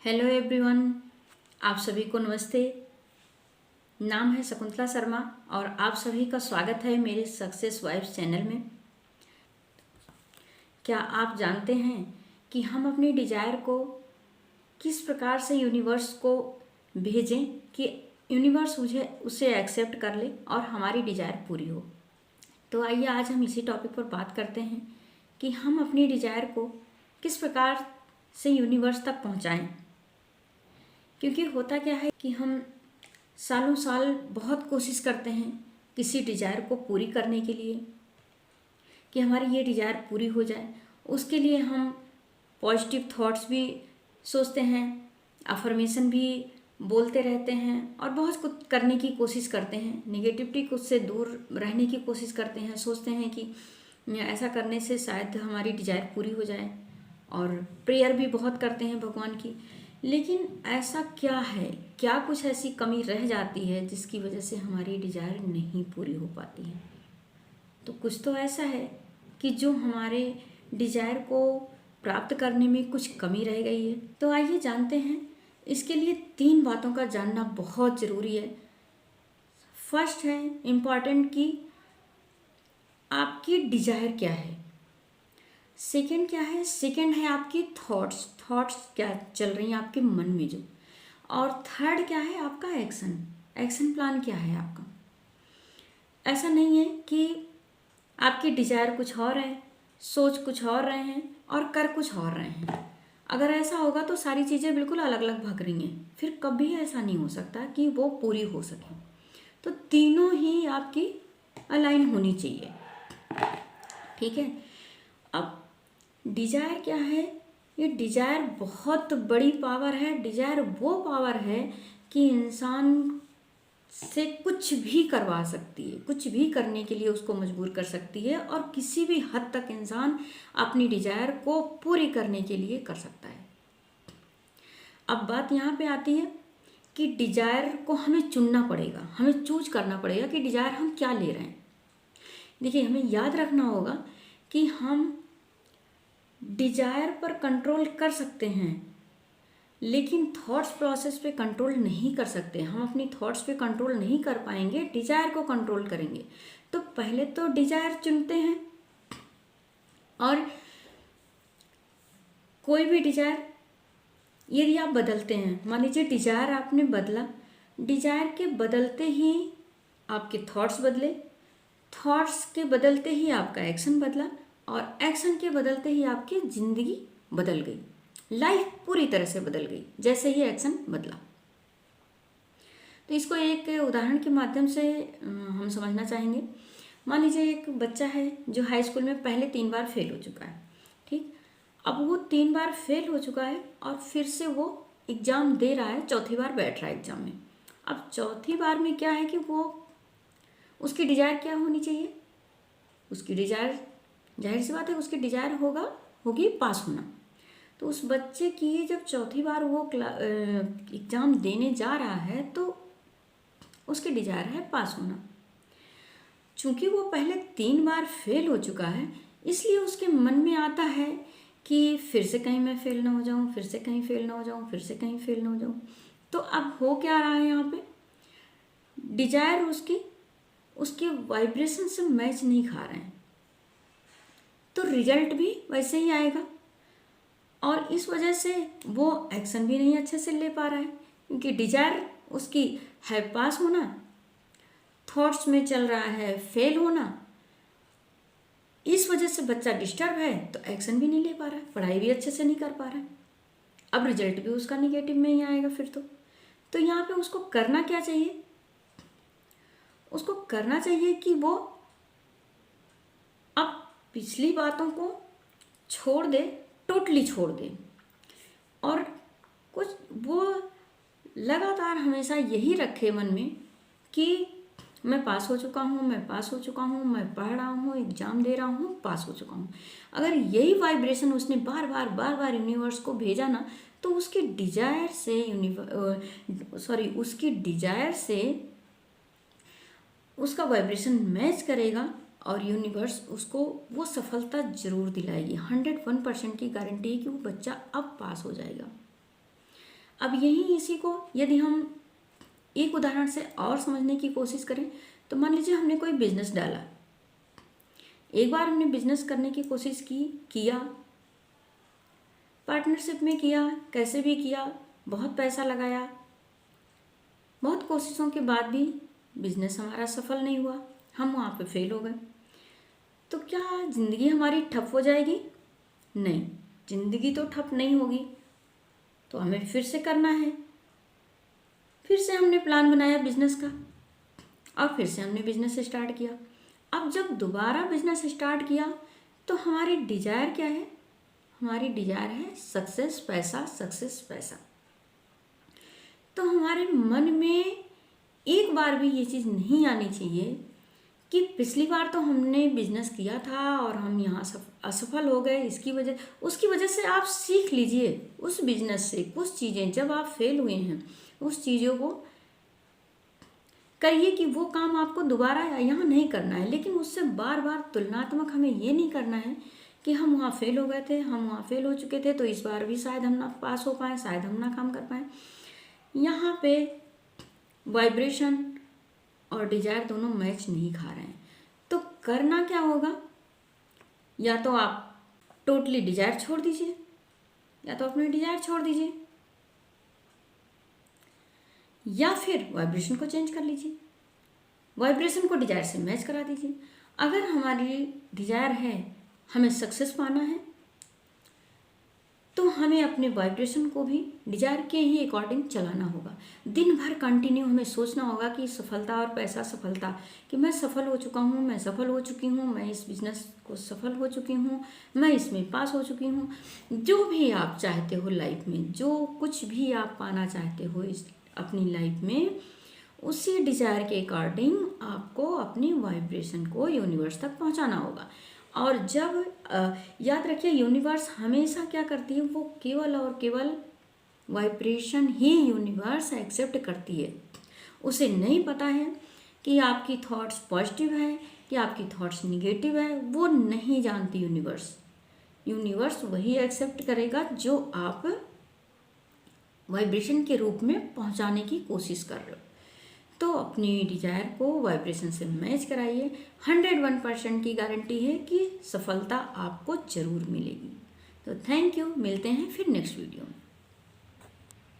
Hello everyone, आप सभी को नमस्ते। नाम है शकुंतला शर्मा और आप सभी का स्वागत है मेरे सक्सेस वाइब्स चैनल में। क्या आप जानते हैं कि हम अपनी डिजायर को किस प्रकार से यूनिवर्स को भेजें कि यूनिवर्स उसे एक्सेप्ट कर ले और हमारी डिजायर पूरी हो। तो आइए आज हम इसी टॉपिक पर बात करते हैं कि हम अपनी डिजायर को किस प्रकार से यूनिवर्स तक पहुंचाएं। क्योंकि होता क्या है कि हम सालों साल बहुत कोशिश करते हैं किसी डिज़ायर को पूरी करने के लिए कि हमारी ये डिज़ायर पूरी हो जाए। उसके लिए हम पॉजिटिव थॉट्स भी सोचते हैं, अफर्मेशन भी बोलते रहते हैं और बहुत कुछ करने की कोशिश करते हैं। नेगेटिविटी को से दूर रहने की कोशिश करते हैं, सोचते हैं कि ऐसा करने से शायद हमारी डिज़ायर पूरी हो जाए और प्रेयर भी बहुत करते हैं भगवान की। लेकिन ऐसा क्या है, क्या कुछ ऐसी कमी रह जाती है जिसकी वजह से हमारी डिज़ायर नहीं पूरी हो पाती है। तो कुछ तो ऐसा है कि जो हमारे डिज़ायर को प्राप्त करने में कुछ कमी रह गई है। तो आइए जानते हैं। इसके लिए 3 बातों का जानना बहुत ज़रूरी है। फर्स्ट है इम्पॉर्टेंट कि आपकी डिज़ायर क्या है। सेकंड क्या है, सेकंड है आपकी थॉट्स क्या चल रही हैं आपके मन में जो। और थर्ड क्या है आपका एक्शन प्लान क्या है आपका। ऐसा नहीं है कि आपकी डिज़ायर कुछ और है, सोच कुछ और रहे हैं और कर कुछ और रहे हैं। अगर ऐसा होगा तो सारी चीज़ें बिल्कुल अलग अलग भग रही हैं, फिर कभी ऐसा नहीं हो सकता कि वो पूरी हो सके। तो तीनों ही आपकी अलाइन होनी चाहिए, ठीक है। अब डिज़ायर क्या है, ये डिज़ायर बहुत बड़ी पावर है। डिज़ायर वो पावर है कि इंसान से कुछ भी करवा सकती है, कुछ भी करने के लिए उसको मजबूर कर सकती है और किसी भी हद तक इंसान अपनी डिज़ायर को पूरी करने के लिए कर सकता है। अब बात यहाँ पे आती है कि डिज़ायर को हमें चुनना पड़ेगा, हमें चूज करना पड़ेगा कि डिज़ायर हम क्या ले रहे हैं। देखिए, हमें याद रखना होगा कि हम डिज़ायर पर कंट्रोल कर सकते हैं लेकिन थॉट्स प्रोसेस पे कंट्रोल नहीं कर सकते। हम अपनी थॉट्स पे कंट्रोल नहीं कर पाएंगे, डिज़ायर को कंट्रोल करेंगे। तो पहले तो डिज़ायर चुनते हैं और कोई भी डिज़ायर यदि आप बदलते हैं, मान लीजिए डिज़ायर आपने बदला, डिज़ायर के बदलते ही आपके थॉट्स बदले, थॉट्स के बदलते ही आपका एक्शन बदला और एक्शन के बदलते ही आपकी ज़िंदगी बदल गई, लाइफ पूरी तरह से बदल गई जैसे ही एक्शन बदला। तो इसको एक उदाहरण के माध्यम से हम समझना चाहेंगे। मान लीजिए एक बच्चा है जो हाई स्कूल में पहले 3 बार फेल हो चुका है, ठीक। अब वो 3 बार फेल हो चुका है और फिर से वो एग्ज़ाम दे रहा है, चौथी बार बैठ रहा है एग्ज़ाम में। अब चौथी बार में क्या है कि वो उसकी डिज़ायर क्या होनी चाहिए, उसकी डिज़ायर जाहिर सी बात है उसकी डिज़ायर होगी पास होना। तो उस बच्चे की जब चौथी बार वो एग्ज़ाम देने जा रहा है तो उसकी डिज़ायर है पास होना। चूँकि वो पहले 3 बार फेल हो चुका है इसलिए उसके मन में आता है कि फिर से कहीं मैं फेल ना हो जाऊँ, फिर से कहीं फेल ना हो जाऊँ, फिर से कहीं फेल ना हो जाऊँ। तो अब हो क्या रहा है यहाँ पे, डिज़ायर उसके वाइब्रेशन से मैच नहीं खा रहे हैं, तो रिजल्ट भी वैसे ही आएगा और इस वजह से वो एक्शन भी नहीं अच्छे से ले पा रहा है क्योंकि डिज़ायर उसकी है पास होना, थॉट्स में चल रहा है फेल होना। इस वजह से बच्चा डिस्टर्ब है तो एक्शन भी नहीं ले पा रहा है, पढ़ाई भी अच्छे से नहीं कर पा रहा है। अब रिजल्ट भी उसका निगेटिव में ही आएगा फिर तो यहाँ पे उसको करना क्या चाहिए, उसको करना चाहिए कि वो अब पिछली बातों को छोड़ दे, टोटली छोड़ दे और कुछ वो लगातार हमेशा यही रखे मन में कि मैं पास हो चुका हूँ, मैं पास हो चुका हूँ, मैं पढ़ रहा हूँ, एग्ज़ाम दे रहा हूँ, पास हो चुका हूँ। अगर यही वाइब्रेशन उसने बार बार यूनिवर्स को भेजा ना तो उसकी डिज़ायर से उसका वाइब्रेशन मैच करेगा और यूनिवर्स उसको वो सफलता ज़रूर दिलाएगी। 101% की गारंटी है कि वो बच्चा अब पास हो जाएगा। अब यही इसी को यदि हम एक उदाहरण से और समझने की कोशिश करें तो मान लीजिए हमने कोई बिजनेस डाला, एक बार हमने बिजनेस करने की कोशिश किया, पार्टनरशिप में किया, कैसे भी किया, बहुत पैसा लगाया, बहुत कोशिशों के बाद भी बिजनेस हमारा सफल नहीं हुआ, हम वहाँ पे फेल हो गए। तो क्या ज़िंदगी हमारी ठप हो जाएगी? नहीं, ज़िंदगी तो ठप नहीं होगी। तो हमें फिर से करना है। फिर से हमने प्लान बनाया बिजनेस का और फिर से हमने बिजनेस स्टार्ट किया। अब जब दोबारा बिजनेस स्टार्ट किया तो हमारी डिजायर क्या है? हमारी डिजायर है सक्सेस, पैसा, सक्सेस, पैसा। तो हमारे मन में एक बार भी ये चीज़ नहीं आनी चाहिए कि पिछली बार तो हमने बिजनेस किया था और हम यहाँ असफल हो गए, उसकी वजह से आप सीख लीजिए उस बिजनेस से कुछ चीज़ें। जब आप फेल हुए हैं उस चीज़ों को करिए कि वो काम आपको दोबारा यहाँ नहीं करना है। लेकिन उससे बार बार तुलनात्मक हमें ये नहीं करना है कि हम वहाँ फेल हो गए थे, हम वहाँ फेल हो चुके थे, तो इस बार भी शायद हम ना पास हो पाएँ, शायद हम ना काम कर पाएँ। यहाँ पे वाइब्रेशन और डिजायर दोनों मैच नहीं खा रहे हैं। तो करना क्या होगा? या तो आप टोटली डिजायर छोड़ दीजिए, या तो अपने डिजायर छोड़ दीजिए, या फिर वाइब्रेशन को चेंज कर लीजिए, वाइब्रेशन को डिजायर से मैच करा दीजिए। अगर हमारी डिजायर है हमें सक्सेस पाना है तो हमें अपने वाइब्रेशन को भी डिजायर के ही अकॉर्डिंग चलाना होगा। दिन भर कंटिन्यू हमें सोचना होगा कि सफलता और पैसा, सफलता, कि मैं सफल हो चुका हूँ, मैं सफल हो चुकी हूँ, मैं इस बिजनेस को सफल हो चुकी हूँ, मैं इसमें पास हो चुकी हूँ। जो भी आप चाहते हो लाइफ में, जो कुछ भी आप पाना चाहते हो इस अपनी लाइफ में, उसी डिजायर के अकॉर्डिंग आपको अपनी वाइब्रेशन को यूनिवर्स तक पहुँचाना होगा। और जब याद रखिए यूनिवर्स हमेशा क्या करती है, वो केवल और केवल वाइब्रेशन ही यूनिवर्स एक्सेप्ट करती है। उसे नहीं पता है कि आपकी थॉट्स पॉजिटिव है कि आपकी थॉट्स निगेटिव है, वो नहीं जानती यूनिवर्स वही एक्सेप्ट करेगा जो आप वाइब्रेशन के रूप में पहुंचाने की कोशिश कर रहे हो। तो अपनी डिजायर को वाइब्रेशन से मैच कराइए। 101% की गारंटी है कि सफलता आपको ज़रूर मिलेगी। तो थैंक यू, मिलते हैं फिर नेक्स्ट वीडियो में।